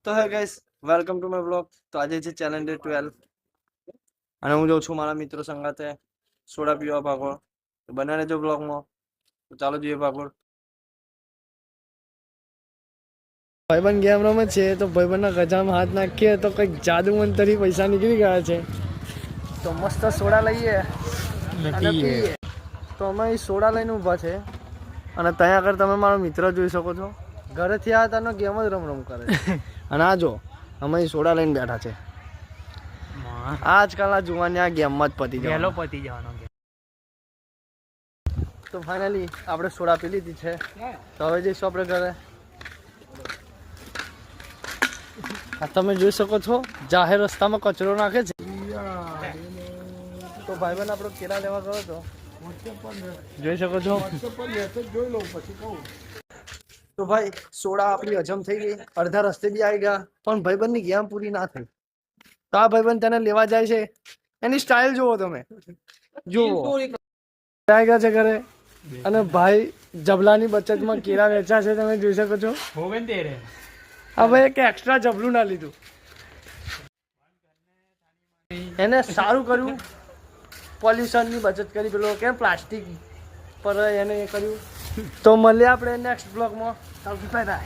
તો હે guys, welcome to my blog. તો આજે છે ચેલેન્જ ડે 12 અને હું જાઉં છું મારા મિત્રો સંગાતે સોડા પીવા પાકોડ. તો બને રહેજો બ્લોગમાં. તો ચાલો જોઈએ પાકોડ. ભાઈબંધ ગેમ રમે છે તો ભાઈબંધના ગજામાં હાથ નાખીએ તો કંઈક જાદુ મંતરી પૈસા નીકળી ગયા છે. તો મસ્ત સોડા લઈએ અને પીએ. તો અમે સોડા લઈને ઊભા છે અને ત્યાં આગળ તમે મારો મિત્ર જોઈ શકો છો. ઘરેથી આવ્યા તાનો ગેમ જ રમ કરે અને આ જો અમે સોડા લઈને બેઠા છે. આજકાલના જુવાની આ ગેમમાં જ પતી જવાનો તો ફાઇનલી આપણે સોડા પી લીધી છે. તો હવે જઈશું આપણે ઘરે. આ તમે જોઈ શકો છો જાહેર રસ્તામાં કચરો નાખે છે. તો ભાઈબંધ આપણો કેળા લેવા ગયો હતો, જોઈ શકો છો. તો ભાઈ સોડા આપણી હજમ થઈ ગઈ, અડધા રસ્તે બી આવી ગયા, પણ ભાઈબંધની ગેમ પૂરી ના થઈ. તો આ ભાઈબંધ તેને લેવા જાય છે. એની સ્ટાઇલ જુઓ તમે, જુઓ આવી ગયા છે ઘરે અને ભાઈ જબલાની બચતમાં કેળા વેચા છે, તમે જોઈ શકો છો. હવે એક એક્સ્ટ્રા જબલું ના લીધું, એને સારું કર્યું. પોલ્યુશનની બચત કરી, પેલો કેમ પ્લાસ્ટિક પર એને એ કર્યું. તો મળીએ આપણે નેક્સ્ટ બ્લોગમાં. બાય.